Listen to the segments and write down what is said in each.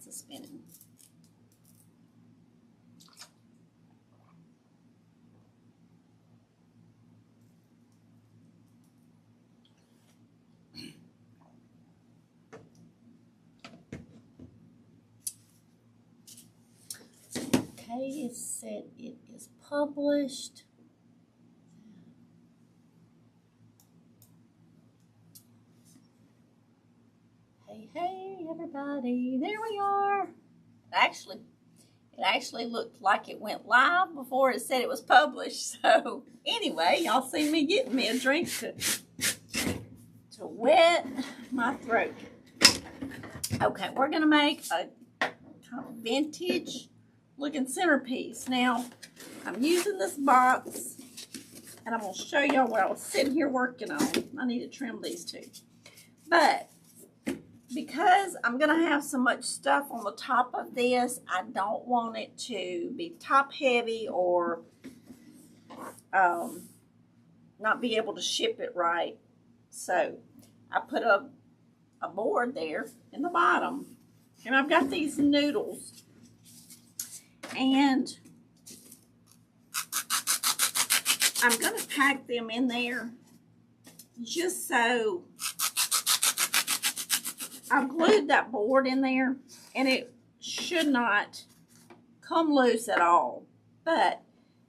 to spinning. Okay, it said it is published. Hey, everybody, there we are. It actually looked like it went live before it said it was published. So anyway, y'all see me getting me a drink to wet my throat. Okay, we're gonna make a kind of vintage looking centerpiece. Now, I'm using this box, and I'm gonna show y'all what I was sitting here working on. I need to trim these too. But because I'm going to have so much stuff on the top of this, I don't want it to be top heavy or not be able to ship it right. So I put a board there in the bottom. And I've got these noodles. And I'm going to pack them in there just so I've glued that board in there, and it should not come loose at all. But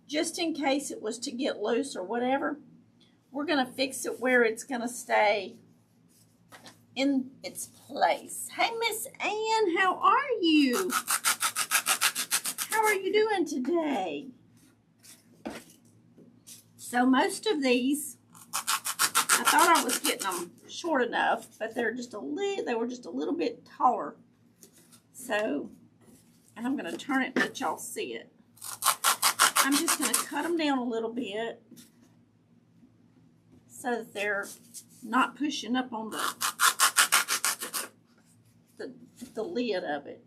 just in case it was to get loose or whatever, we're going to fix it where it's going to stay in its place. Hey, Miss Ann, how are you? How are you doing today? So most of these, I thought I was getting them short enough, but they were just a little bit taller. So, and I'm going to turn it and let y'all see it. I'm just going to cut them down a little bit so that they're not pushing up on the lid of it.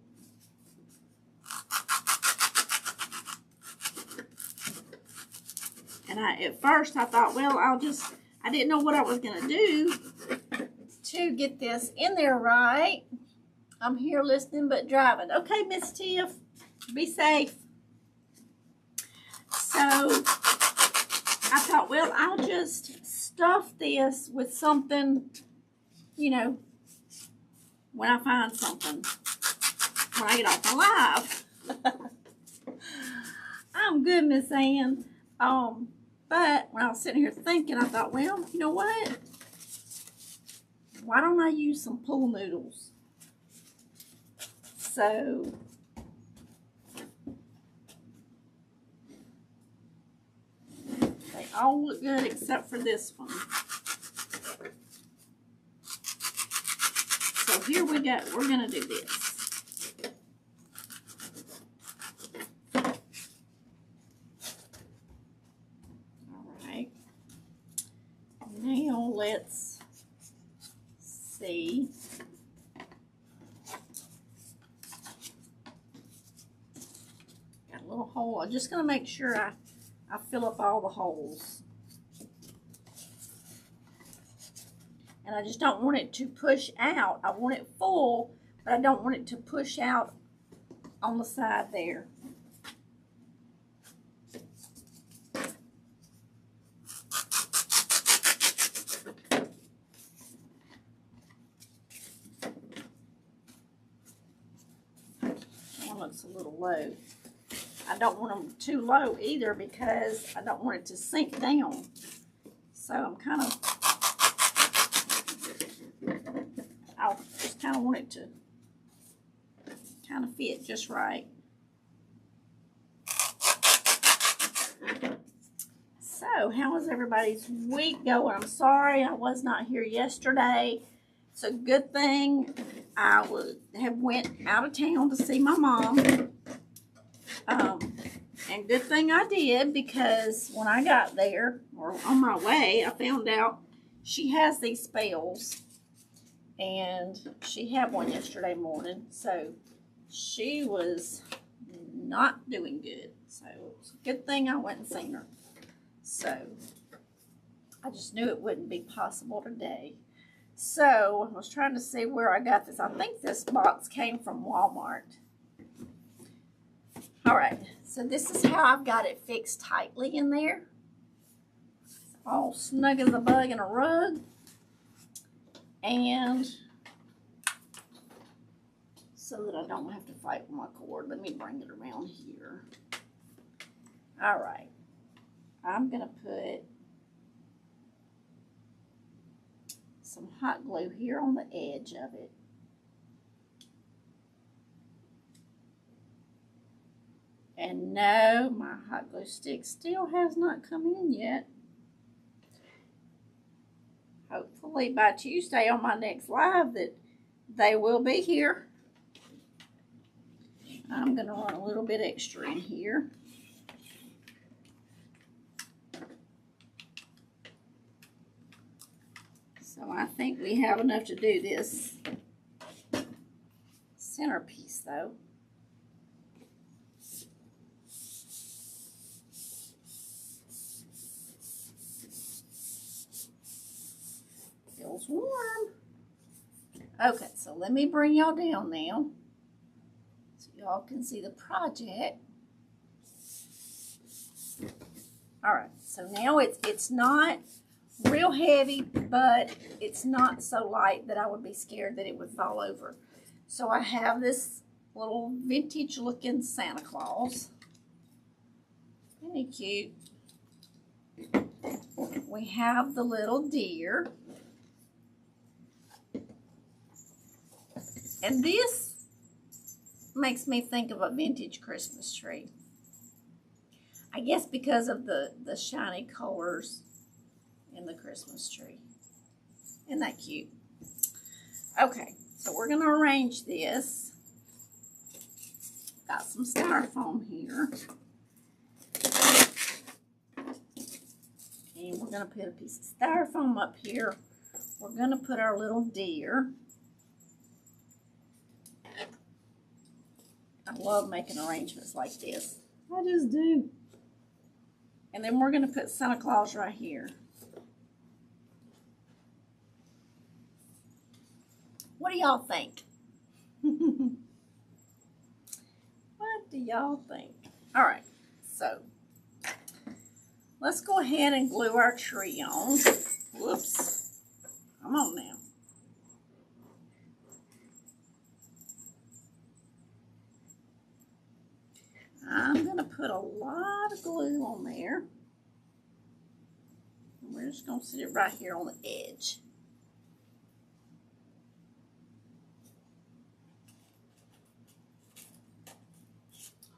And at first I thought, well, I didn't know what I was going to do to get this in there right. I'm here listening but driving. Okay, Miss Tiff, be safe. So I thought, well, I'll just stuff this with something, you know, when I find something, when I get off my live. I'm good, Miss Ann. But when I was sitting here thinking, I thought, well, you know what? Why don't I use some pool noodles? So they all look good except for this one. So here we go. We're going to do this. Now let's see. Got a little hole. I'm just going to make sure I fill up all the holes. And I just don't want it to push out. I want it full, but I don't want it to push out on the side there. Looks a little low. I don't want them too low either because I don't want it to sink down. So I'm kind of, I just kind of want it to kind of fit just right. So how is everybody's week going? I'm sorry I was not here yesterday. It's a good thing I have went out of town to see my mom. And good thing I did, because when I got there, or on my way, I found out she has these spells. And she had one yesterday morning. So she was not doing good. So it's a good thing I went and seen her. So I just knew it wouldn't be possible today. So I was trying to see where I got this. I think this box came from Walmart. All right, so this is how I've got it fixed tightly in there. It's all snug as a bug in a rug. And so that I don't have to fight with my cord, let me bring it around here. All right, I'm gonna put some hot glue here on the edge of it. And no, my hot glue stick still has not come in yet. Hopefully by Tuesday on my next live that they will be here. I'm going to run a little bit extra in here. So I think we have enough to do this centerpiece though. Feels warm. Okay, so let me bring y'all down now so y'all can see the project. All right, so now it's not real heavy, but it's not so light that I would be scared that it would fall over. So I have this little vintage looking Santa Claus. Isn't he cute? We have the little deer. And this makes me think of a vintage Christmas tree. I guess because of the shiny colors in the Christmas tree. Isn't that cute? Okay, so we're going to arrange this. Got some styrofoam here. And we're going to put a piece of styrofoam up here. We're going to put our little deer. I love making arrangements like this. I just do. And then we're going to put Santa Claus right here. What do y'all think? What do y'all think? All right, so let's go ahead and glue our tree on. Whoops. Come on now. I'm going to put a lot of glue on there. And we're just going to sit it right here on the edge.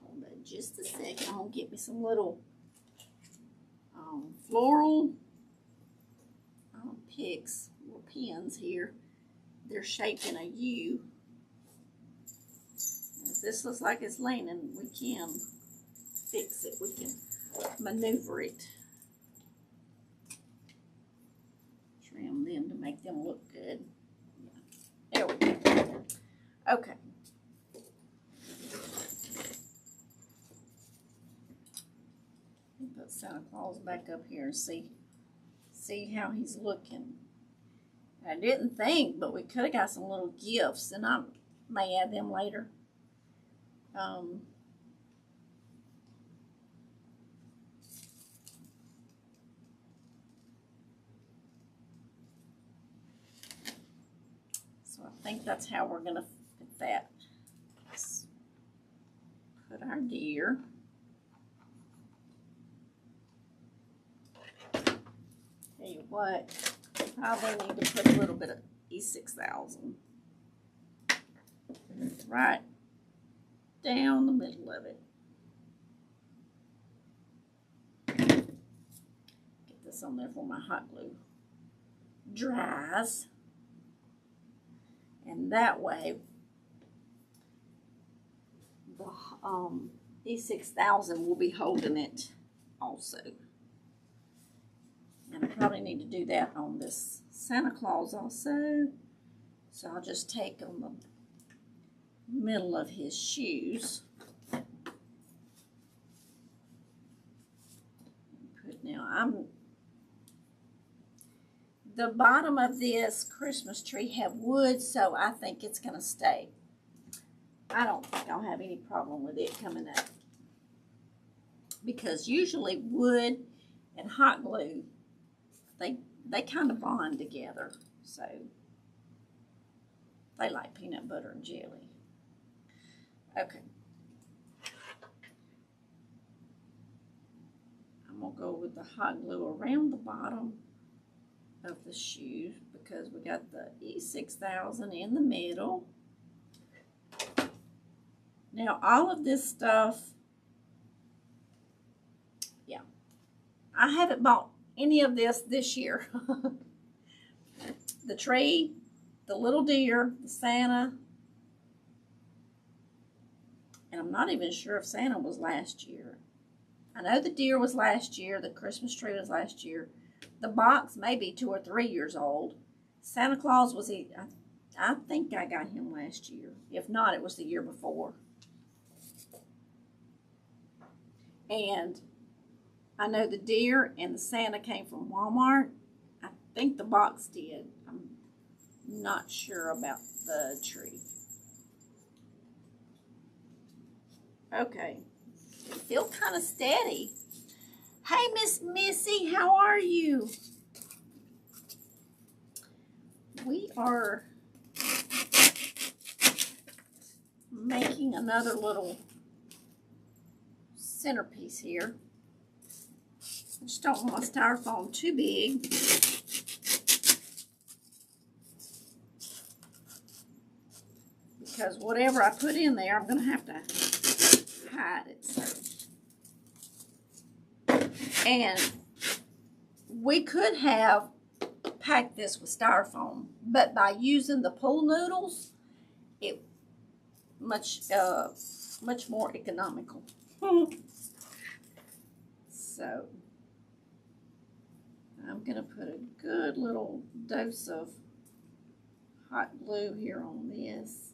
Hold that just a second. I'm going to get me some little floral picks, little pins here. They're shaped in a U. If this looks like it's leaning, we can fix it. We can maneuver it. Trim them to make them look good. Yeah. There we go. Okay. Put Santa Claus back up here and see how he's looking. I didn't think, but we could have got some little gifts, and I may add them later. So I think that's how we're going to put that. Let's put our deer. Tell you what, probably need to put a little bit of E6000 right down the middle of it. Get this on there before my hot glue dries. And that way, the E6000 will be holding it also. And I probably need to do that on this Santa Claus also. So I'll just take on the middle of his shoes. Now the bottom of this Christmas tree have wood, so I think it's going to stay. I don't think I'll have any problem with it coming up. Because usually wood and hot glue, they kind of bond together. So they like peanut butter and jelly. Okay. I'm going to go with the hot glue around the bottom of the shoe because we got the E6000 in the middle. Now all of this stuff, yeah, I haven't bought any of this year. The tree, the little deer, the Santa, and I'm not even sure if Santa was last year. I know the deer was last year, the Christmas tree was last year. The box may be 2 or 3 years old. Santa Claus was, I think I got him last year. If not, it was the year before. And I know the deer and the Santa came from Walmart. I think the box did. I'm not sure about the tree. Okay. I feel kind of steady. Hey, Miss Missy, how are you? We are making another little centerpiece here. I just don't want my styrofoam too big. Because whatever I put in there, I'm going to have to hide it. So. And we could have packed this with styrofoam, but by using the pool noodles, it much more economical. So I'm gonna put a good little dose of hot glue here on this.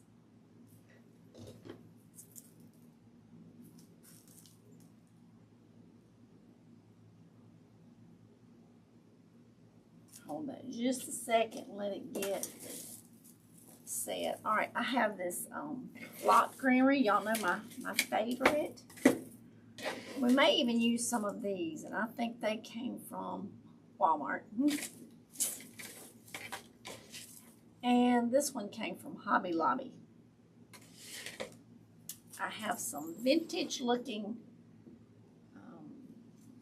Hold that just a second, let it get set. All right, I have this block greenery. Y'all know my favorite. We may even use some of these, and I think they came from Walmart. And this one came from Hobby Lobby. I have some vintage looking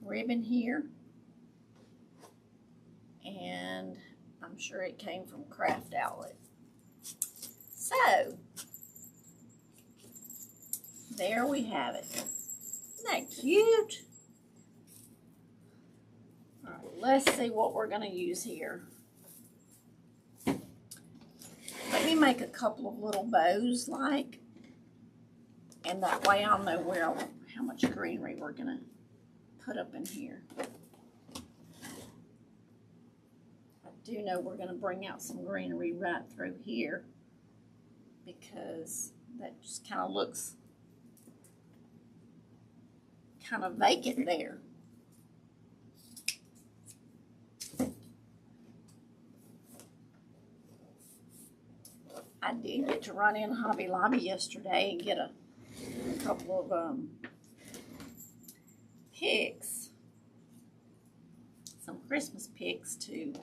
ribbon here. And I'm sure it came from Craft Outlet. So, there we have it. Isn't that cute? All right, let's see what we're going to use here. Let me make a couple of little bows like, and that way I'll know how much greenery we're going to put up in here. I do know we're going to bring out some greenery right through here because that just kind of looks kind of vacant there. I did get to run in Hobby Lobby yesterday and get a couple of picks, some Christmas picks to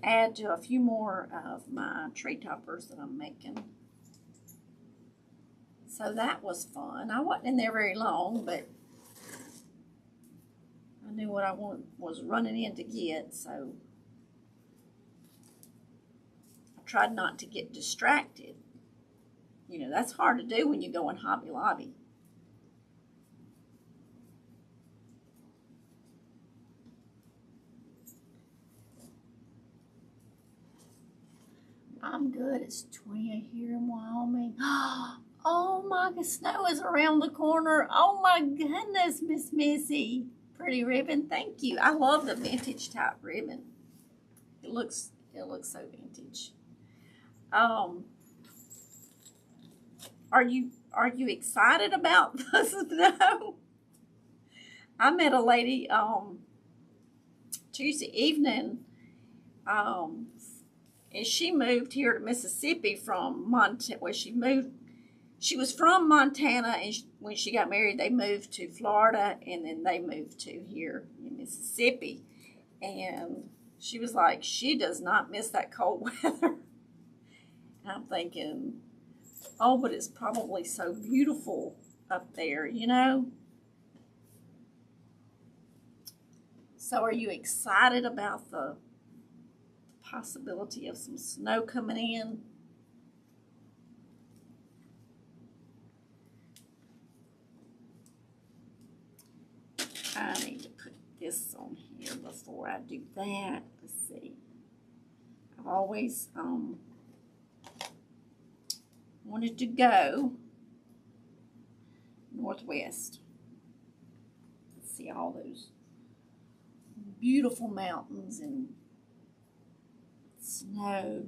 add to a few more of my tree toppers that I'm making. So that was fun. I wasn't in there very long, but I knew what I was running in to get, so I tried not to get distracted. You know, that's hard to do when you go in Hobby Lobby. I'm good. It's 20 here in Wyoming. Oh my, the snow is around the corner. Oh my goodness, Miss Missy. Pretty ribbon. Thank you. I love the vintage type ribbon. It looks so vintage. Are you excited about the snow? I met a lady Tuesday evening and she moved here to Mississippi from Montana. Well, she was from Montana, and when she got married, they moved to Florida, and then they moved to here in Mississippi. And she was like, she does not miss that cold weather. And I'm thinking, oh, but it's probably so beautiful up there, you know? So are you excited about the possibility of some snow coming in? I need to put this on here before I do that. Let's see. I've always wanted to go northwest. Let's see all those beautiful mountains and snow.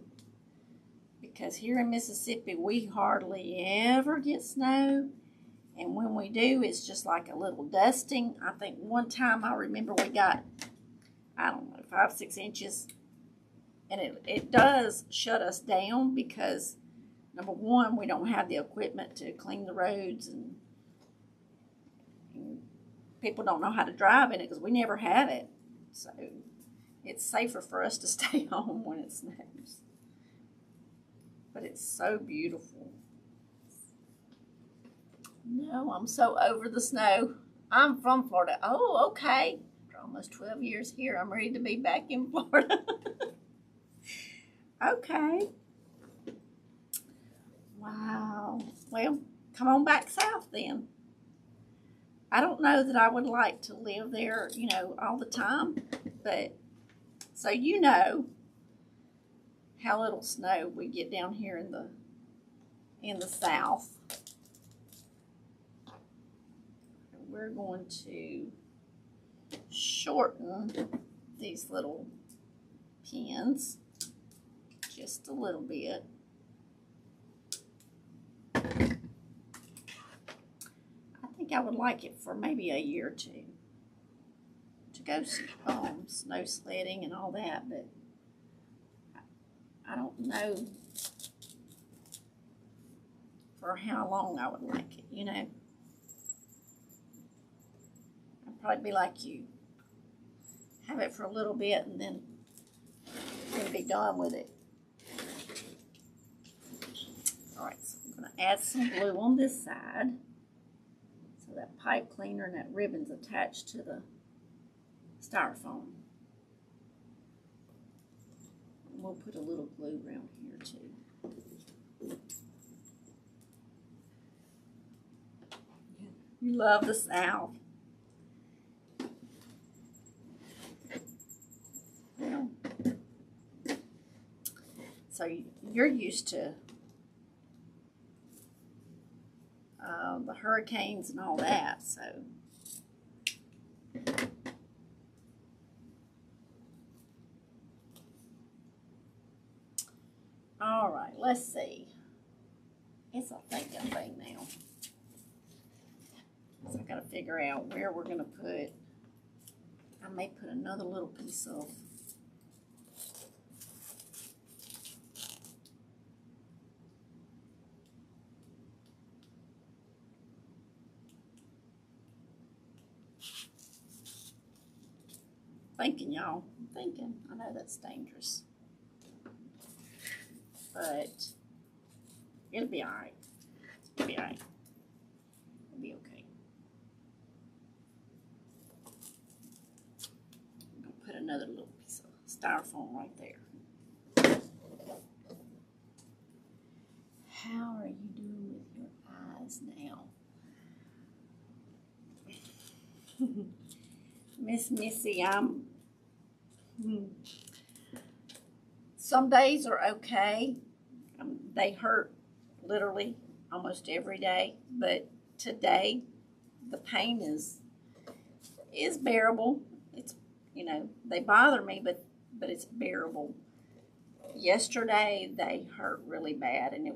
Because here in Mississippi, we hardly ever get snow. And when we do, it's just like a little dusting. I think one time I remember we got, I don't know, 5-6 inches. And it does shut us down because, number one, we don't have the equipment to clean the roads. And people don't know how to drive in it because we never have it. So it's safer for us to stay home when it snows. But it's so beautiful. No, I'm so over the snow. I'm from Florida. Oh, okay. After almost 12 years here, I'm ready to be back in Florida. Okay. Wow. Well, come on back south then. I don't know that I would like to live there, you know, all the time, but so you know how little snow we get down here in the south. We're going to shorten these little pins just a little bit. I think I would like it for maybe a year or two to go snow sledding and all that, but I don't know for how long I would like it, you know. I'd probably be like you. Have it for a little bit and then be done with it. Alright, so I'm going to add some glue on this side. So that pipe cleaner and that ribbon's attached to the styrofoam. And we'll put a little glue around here too. You love the South. Well, so you're used to the hurricanes and all that, so. All right, let's see. It's a thinking thing now. So I gotta figure out where we're gonna put. I may put another little piece of thinking, y'all. I'm thinking. I know that's dangerous. But it'll be alright. It'll be alright. It'll be okay. I'm going to put another little piece of styrofoam right there. How are you doing with your eyes now? Miss Missy, some days are okay. They hurt literally almost every day, but today the pain is bearable. It's, you know, they bother me, but it's bearable. Yesterday they hurt really bad, and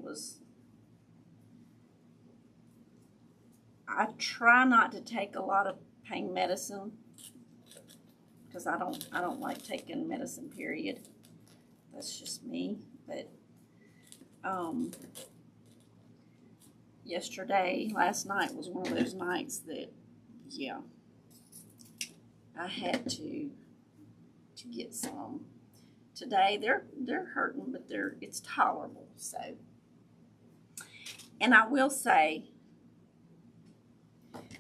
I try not to take a lot of pain medicine because I don't like taking medicine, period. That's just me. But last night was one of those nights that, yeah, I had to get some. Today they're hurting, but it's tolerable. So, and I will say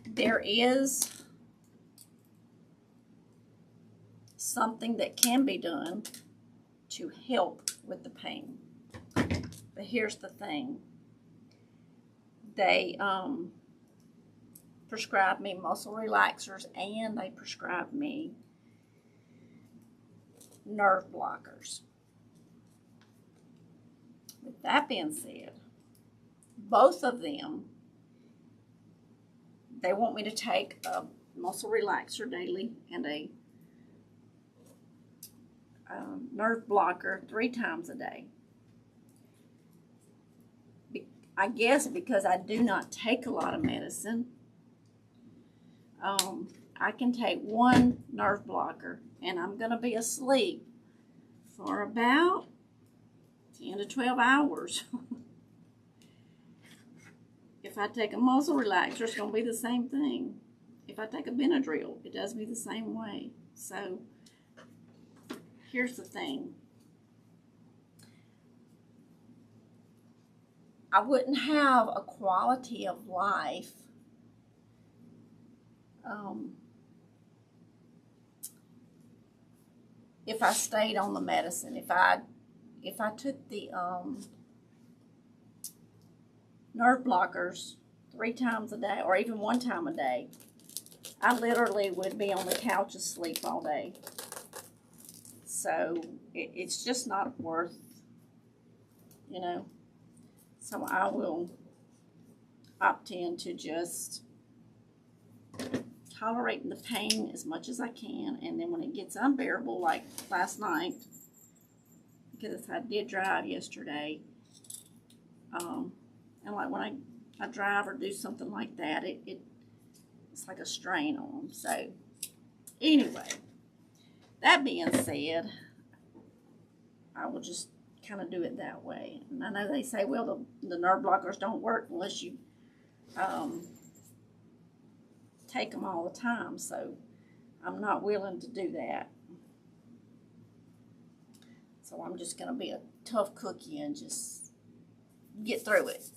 there is something that can be done to help with the pain. But here's the thing. They prescribed me muscle relaxers, and they prescribed me nerve blockers. With that being said, both of them, they want me to take a muscle relaxer daily and a nerve blocker 3 times a day. I guess because I do not take a lot of medicine, I can take 1 nerve blocker and I'm going to be asleep for about 10 to 12 hours. If I take a muscle relaxer, it's going to be the same thing. If I take a Benadryl, it does me the same way. So here's the thing. I wouldn't have a quality of life if I stayed on the medicine. If I took the nerve blockers 3 times a day, or even 1 time a day, I literally would be on the couch asleep all day. So it's just not worth, you know. So I will opt in to just tolerate the pain as much as I can. And then when it gets unbearable, like last night, because I did drive yesterday, and like when I drive or do something like that, it's like a strain on them. So anyway, that being said, I will just kind of do it that way. And I know they say, well, the nerve blockers don't work unless you take them all the time. So I'm not willing to do that. So I'm just going to be a tough cookie and just get through it.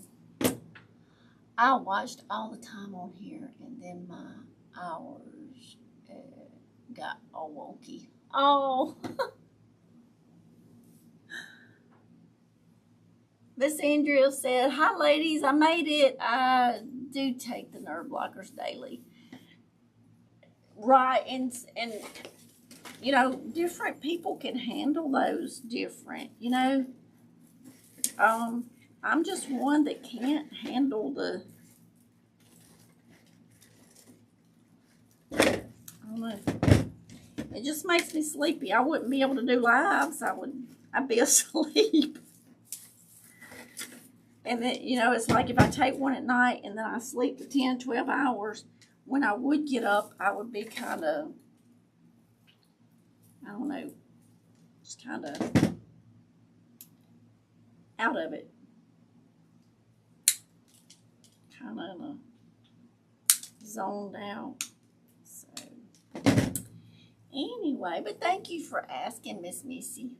I watched all the time on here, and then my hours got all wonky. Oh. Miss Andrea said, hi ladies, I made it. I do take the nerve blockers daily. Right, and you know, different people can handle those different, you know. I'm just one that can't handle the, I don't know. It just makes me sleepy. I wouldn't be able to do lives. I'd be asleep. And then, you know, it's like if I take one at night and then I sleep for 10, 12 hours, when I would get up, I would be kind of, I don't know, just kind of out of it. Kind of in a zoned out. So, anyway, but thank you for asking, Miss Missy.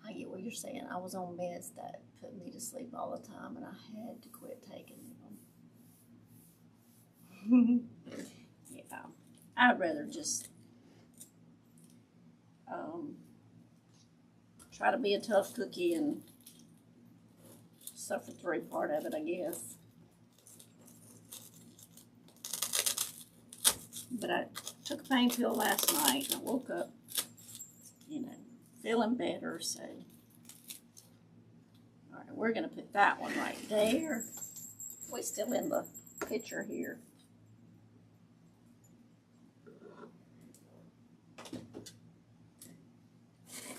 I get what you're saying. I was on meds that put me to sleep all the time, and I had to quit taking them. Yeah, I'd rather just try to be a tough cookie and suffer through part of it, I guess. But I took a pain pill last night, and I woke up, you know, feeling better. So, all right, we're going to put that one right there. We're still in the picture here.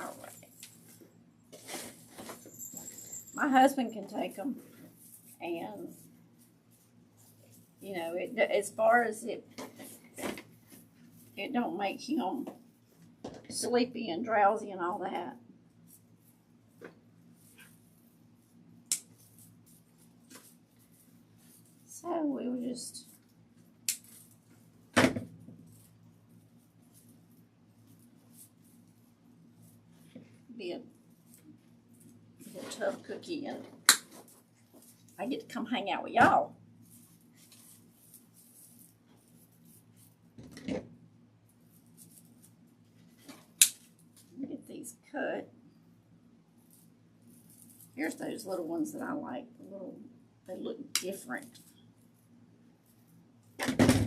All right. My husband can take them, and, you know, as far as it don't make him sleepy and drowsy and all that. So we will just be a tough cookie, and I get to come hang out with y'all. Get these cut. Here's those little ones that I like. They look different.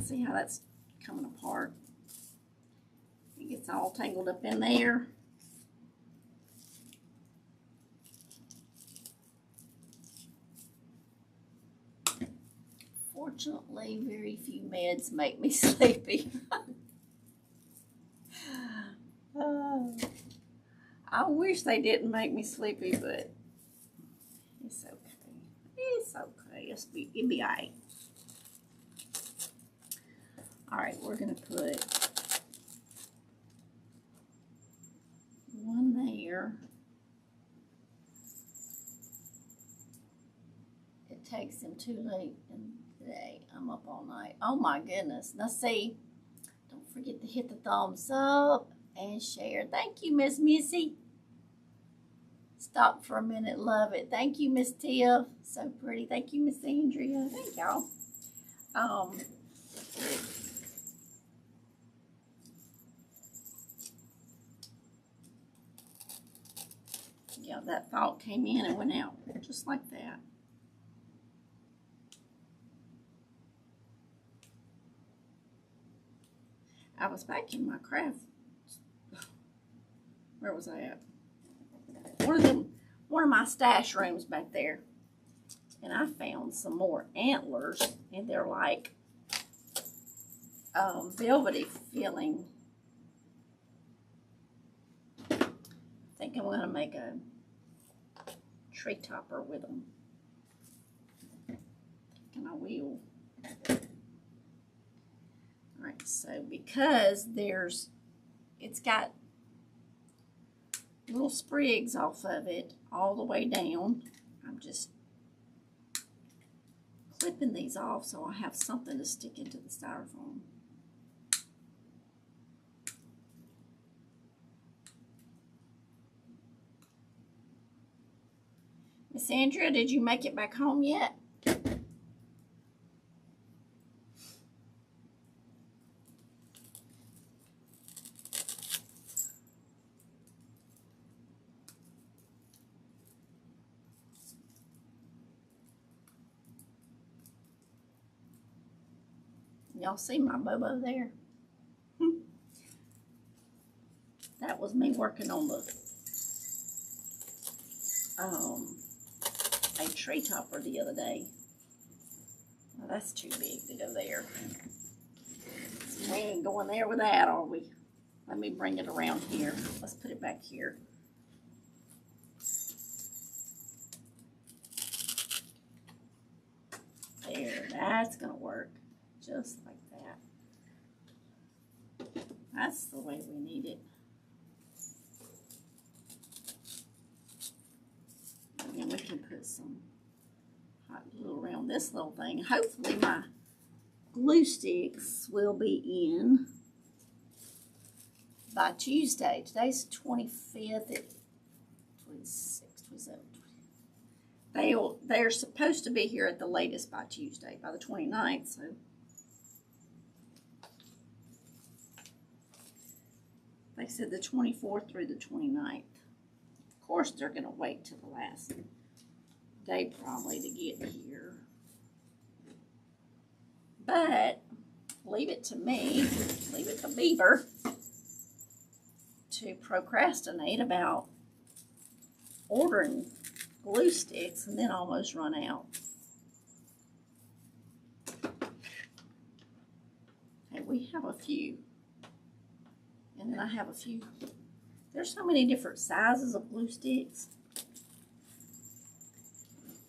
See how that's coming apart. It gets all tangled up in there. Fortunately, very few meds make me sleepy. I wish they didn't make me sleepy, but it's okay. It's okay. It'll be all right. All right, we're going to put one there. It takes him too late today. I'm up all night. Oh my goodness. Now see, don't forget to hit the thumbs up and share. Thank you, Miss Missy. Stop for a minute. Love it. Thank you, Miss Tia. So pretty. Thank you, Miss Andrea. Thank y'all. Yeah, that thought came in and went out just like that. I was back in my craft. Where was I at? One of my stash rooms back there. And I found some more antlers, and they're like velvety feeling. I think I'm going to make a tree topper with them. And I will. Alright, so because it's got little sprigs off of it all the way down, I'm just clipping these off so I have something to stick into the styrofoam. Miss Andrea, did you make it back home yet? Y'all see my Bobo there? That was me working on a tree topper the other day. Well, that's too big to go there. We ain't going there with that, are we? Let me bring it around here. Let's put it back here. There, that's gonna work. Just like that. That's the way we need it. And we can put some hot glue around this little thing. Hopefully my glue sticks will be in by Tuesday. Today's 25th, 26th, 27th. They're supposed to be here at the latest by Tuesday, by the 29th, so they said the 24th through the 29th. Of course, they're going to wait till the last day probably to get here. But leave it to me, leave it to Beaver to procrastinate about ordering glue sticks and then almost run out. Okay, we have a few. And then I have a few. There's so many different sizes of glue sticks.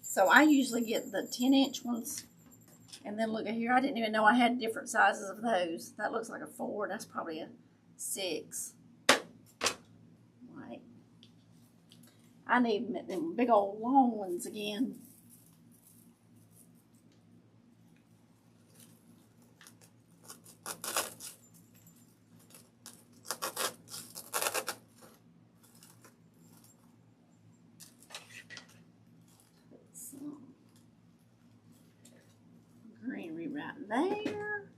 So I usually get the 10-inch ones. And then look at here, I didn't even know I had different sizes of those. That looks like a 4. That's probably a 6. I need them big old long ones again. Put some greenery right there.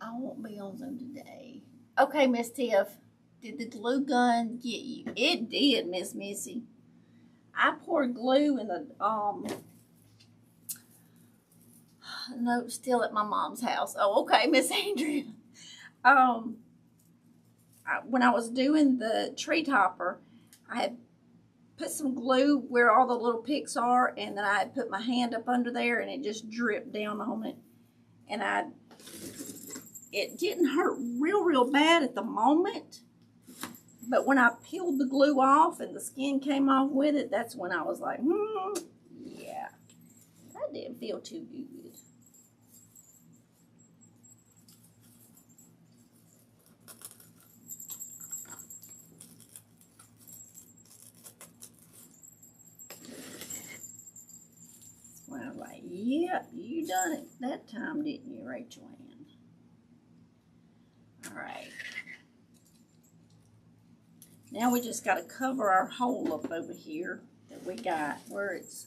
I won't be on Zoom today. Okay, Miss Tiff. Did the glue gun get you? It did, Miss Missy. I poured glue in the note still at my mom's house. Oh, okay, Miss Andrea. When I was doing the tree topper, I had put some glue where all the little picks are, and then I had put my hand up under there, and it just dripped down on it. And it didn't hurt real bad at the moment. But when I peeled the glue off and the skin came off with it, that's when I was like, yeah, that didn't feel too good. When I was like, yep, you done it that time, didn't you, Rachel Ann? All right. Now we just got to cover our hole up over here that we got where it's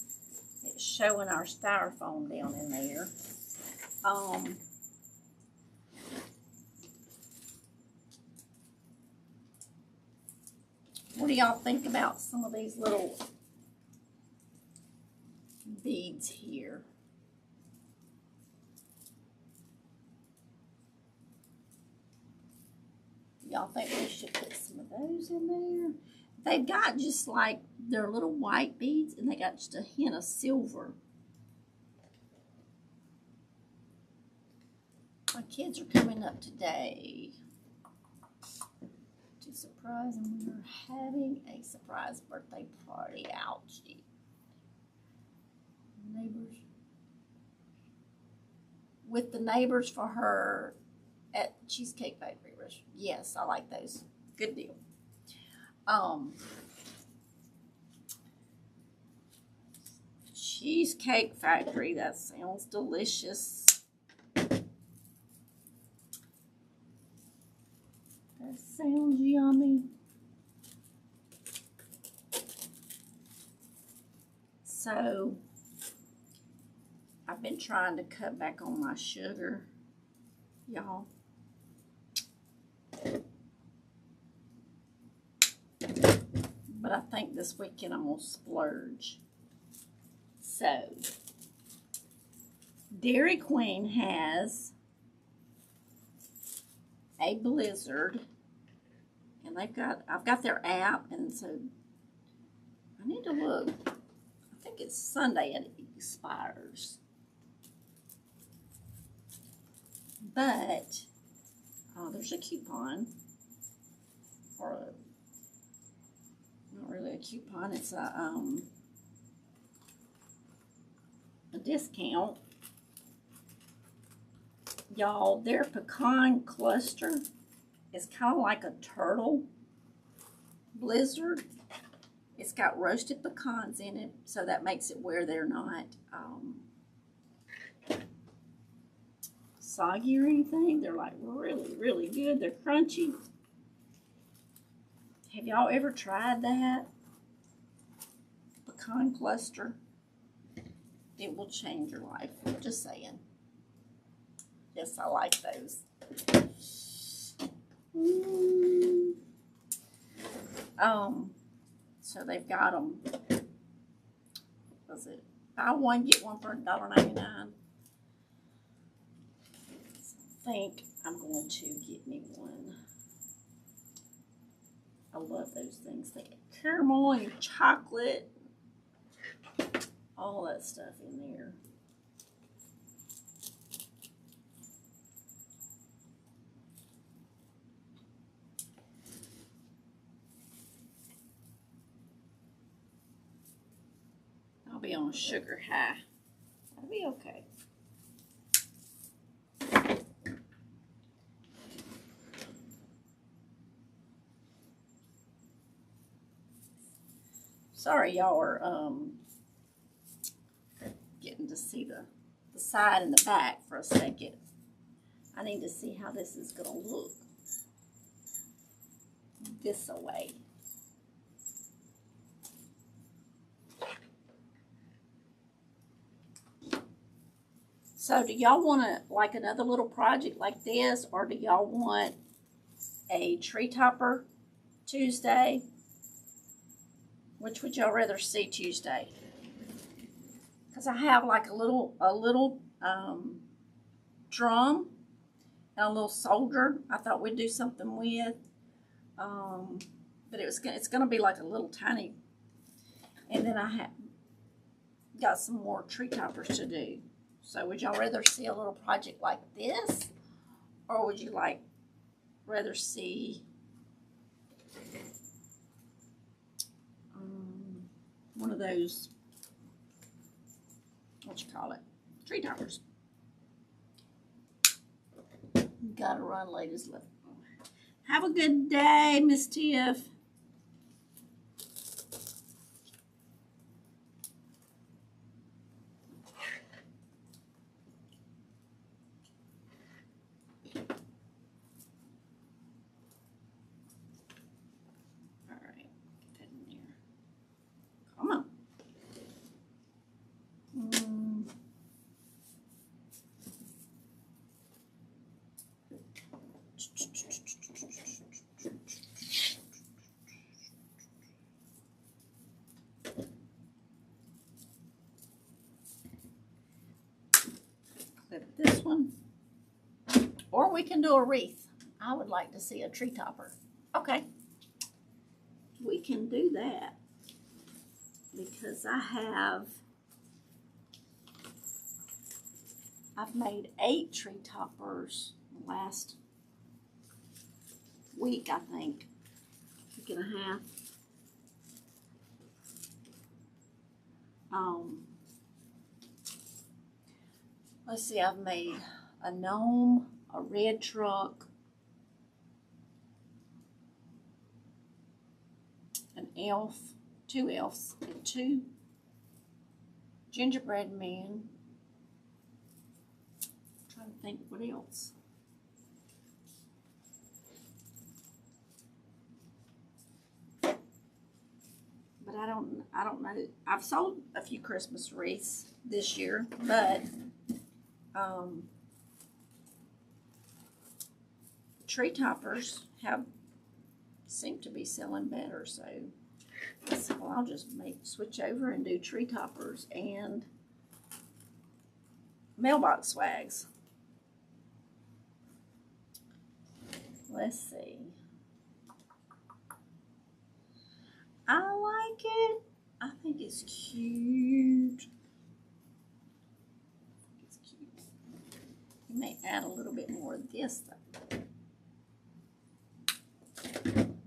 showing our styrofoam down in there. What do y'all think about some of these little beads here? Y'all think we should put some of those in there? They've got just like their little white beads, and they got just a hint of silver. My kids are coming up today to surprise them. We are having a surprise birthday party. Ouchie. Neighbors. With the neighbors for her at Cheesecake Factory. Yes, I like those. Good deal. Cheesecake Factory. That sounds delicious. That sounds yummy. So, I've been trying to cut back on my sugar, y'all. But I think this weekend I'm going to splurge. So, Dairy Queen has a blizzard. And I've got their app. And so, I need to look. I think it's Sunday and it expires. But, there's a coupon. Or not really a coupon, it's a discount. Y'all, their pecan cluster is kind of like a turtle blizzard. It's got roasted pecans in it, so that makes it where they're not soggy or anything. They're like really good. They're crunchy. Have y'all ever tried that? Pecan cluster. It will change your life. Just saying. Yes, I like those. So they've got them. What was it? Buy one, get one for $1.99. I think I'm going to get me one. I love those things. They get caramel and chocolate, all that stuff in there. I'll be on sugar high. That'll be okay. Sorry, y'all are getting to see the side and the back for a second. I need to see how this is going to look this way. So do y'all want to like another little project like this, or do y'all want a tree topper Tuesday? Which would y'all rather see Tuesday? Because I have like a little drum and a little soldier I thought we'd do something with. But it's gonna be like a little tiny, and then I have got some more tree toppers to do. So would y'all rather see a little project like this, or would you rather see one of those, what you call it, tree toppers? Gotta run, ladies. Have a good day, Miss Tiff. Clip this one, or we can do a wreath. I would like to see a tree topper. Okay, we can do that because I've made 8 tree toppers last week, I think, week and a half. Let's see, I've made a gnome, a red truck, an elf, 2 elves, and 2 gingerbread men. I'm trying to think what else. But I don't know. I've sold a few Christmas wreaths this year, but tree toppers seem to be selling better. So I'll just switch over and do tree toppers and mailbox swags. Let's see. I like it. I think it's cute. It's cute. You may add a little bit more of this though.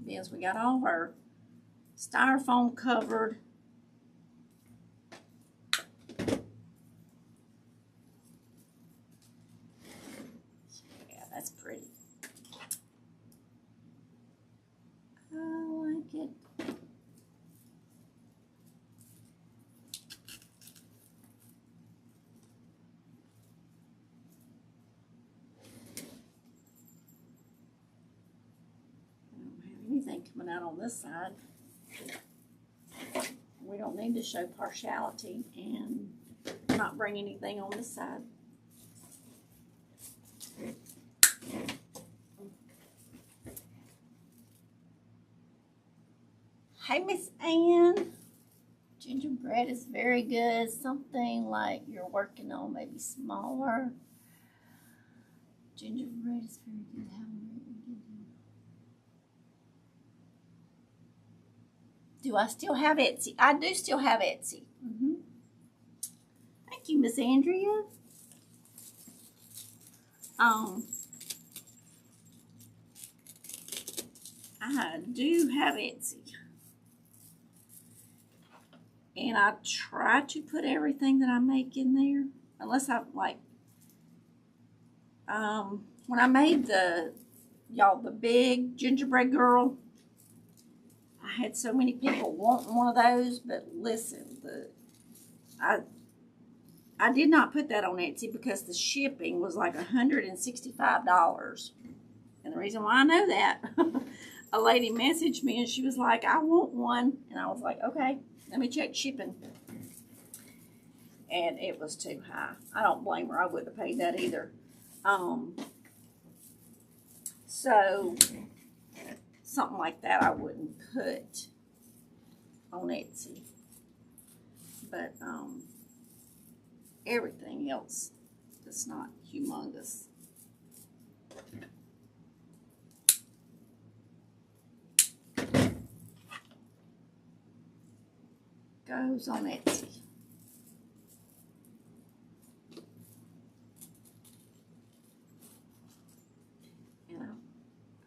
Because we got all of our styrofoam covered. Yeah, that's pretty. I like it. Anything coming out on this side. We don't need to show partiality and not bring anything on this side. Hey, Miss Ann. Gingerbread is very good. Something like you're working on, maybe smaller. Gingerbread is very good. Do I still have Etsy? I do still have Etsy. Thank you, Miss Andrea. I do have Etsy. And I try to put everything that I make in there. Unless I when I made the big gingerbread girl, I I had so many people wanting one of those, but listen, I did not put that on Etsy because the shipping was like $165. And the reason why I know that, a lady messaged me and she was like, I want one. And I was like, okay, let me check shipping. And it was too high. I don't blame her. I wouldn't have paid that either. So something like that I wouldn't put on Etsy. But everything else that's not humongous. Goes on Etsy.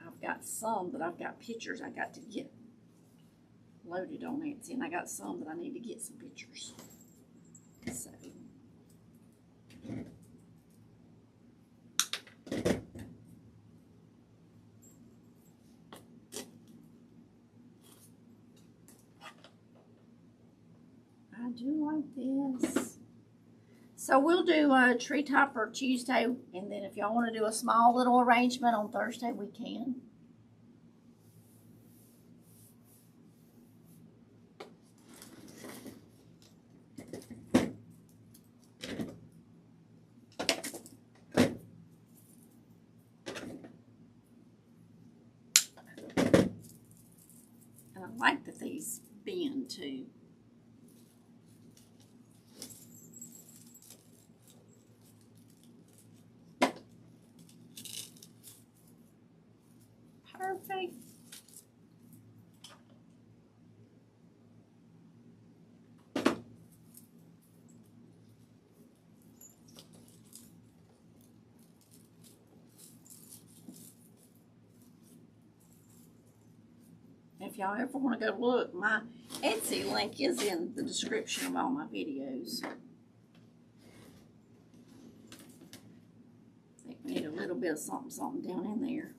I've got some that I've got pictures I got to get loaded on Etsy, and I got some that I need to get some pictures. So. I do like this. So we'll do a tree topper Tuesday, and then if y'all want to do a small little arrangement on Thursday, we can. And I like that these bend too. Perfect. If y'all ever want to go look, my Etsy link is in the description of all my videos. I think we need a little bit of something down in there.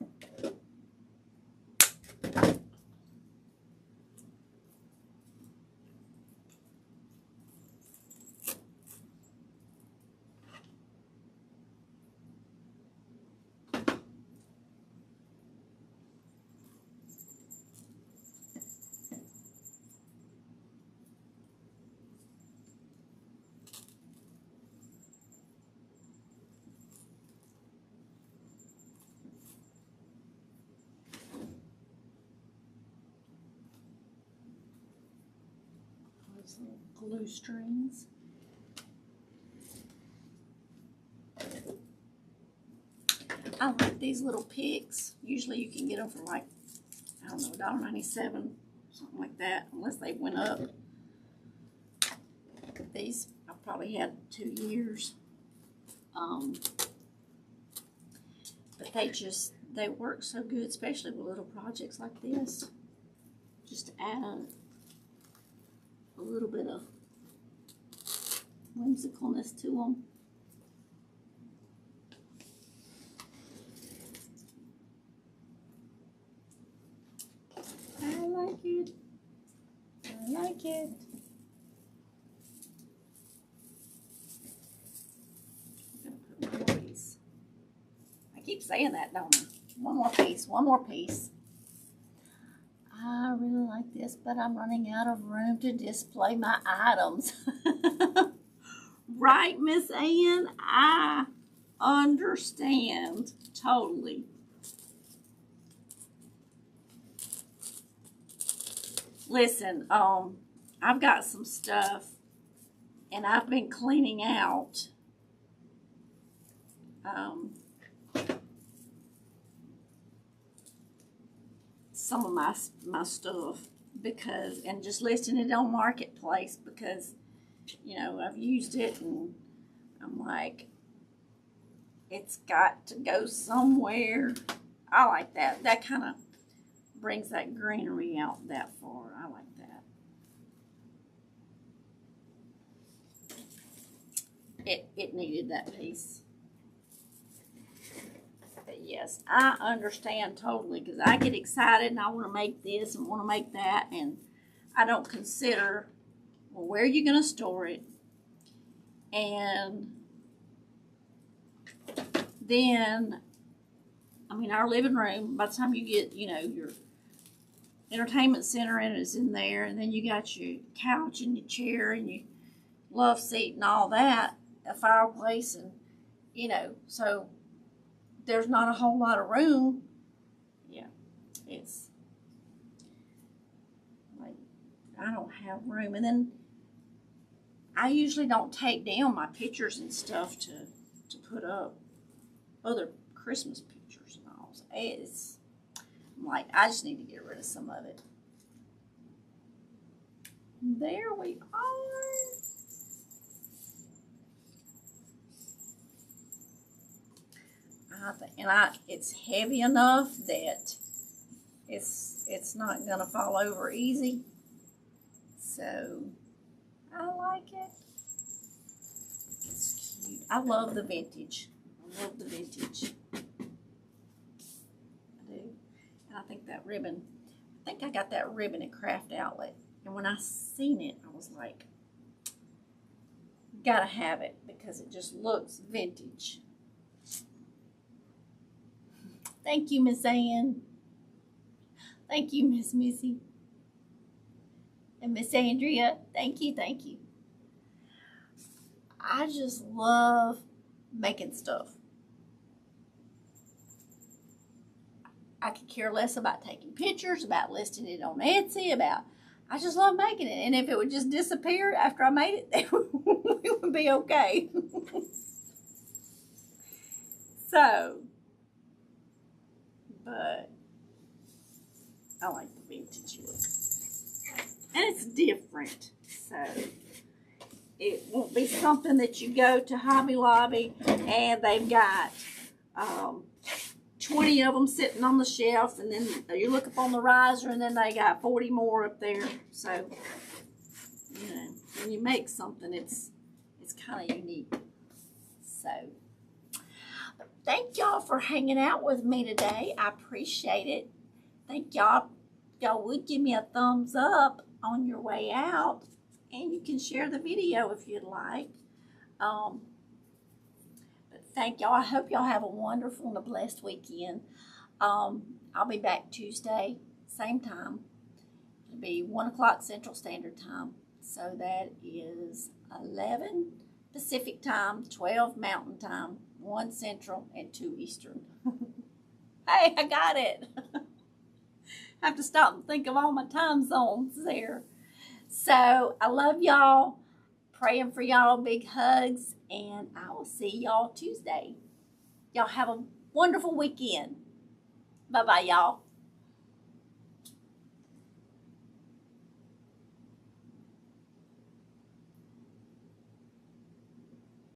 Little glue strings. I like these little picks. Usually you can get them for like, I don't know, $1.97, something like that, unless they went up. These I've probably had 2 years. But they work so good, especially with little projects like this. Just to add a little bit of whimsicalness to them. I like it. I like it. I'm gonna put one more piece. I keep saying that, don't I? One more piece, one more piece. I really like this, but I'm running out of room to display my items. Right, Miss Ann? I understand totally. Listen, I've got some stuff, and I've been cleaning out. Some of my stuff because, and just listing it on Marketplace because, you know, I've used it and I'm like, it's got to go somewhere. I like that. That kind of brings that greenery out that far. I like that. It needed that piece. Yes, I understand totally because I get excited and I want to make this and want to make that, and I don't consider, well, where are you going to store it? And then, I mean, our living room, by the time you get, you know, your entertainment center and it's in there, and then you got your couch and your chair and your love seat and all that, a fireplace, and, you know, so there's not a whole lot of room. Yeah, it's like I don't have room. And then I usually don't take down my pictures and stuff to put up other Christmas pictures and all. So it's I'm like, I just need to get rid of some of it. There we are. It's heavy enough that it's not gonna fall over easy. So I like it. It's cute. I love the vintage. I love the vintage. I do. And I think that ribbon, I think I got that ribbon at Craft Outlet. And when I seen it, I was like, gotta have it because it just looks vintage. Thank you, Miss Ann. Thank you, Miss Missy. And Miss Andrea. Thank you, thank you. I just love making stuff. I could care less about taking pictures, about listing it on Etsy, I just love making it. And if it would just disappear after I made it, it would be okay. So, but I like the vintage look. And it's different. So it won't be something that you go to Hobby Lobby and they've got 20 of them sitting on the shelf, and then you look up on the riser and then they got 40 more up there. So, you know, when you make something, it's kind of unique. So, thank y'all for hanging out with me today. I appreciate it. Thank y'all. Y'all would give me a thumbs up on your way out, and you can share the video if you'd like. But thank y'all. I hope y'all have a wonderful and a blessed weekend. I'll be back Tuesday, same time. It'll be 1 o'clock Central Standard Time. So that is 11 Pacific Time, 12 Mountain Time, 1 Central, and 2 Eastern. Hey, I got it. I have to stop and think of all my time zones there. So I love y'all. Praying for y'all. Big hugs. And I will see y'all Tuesday. Y'all have a wonderful weekend. Bye-bye, y'all.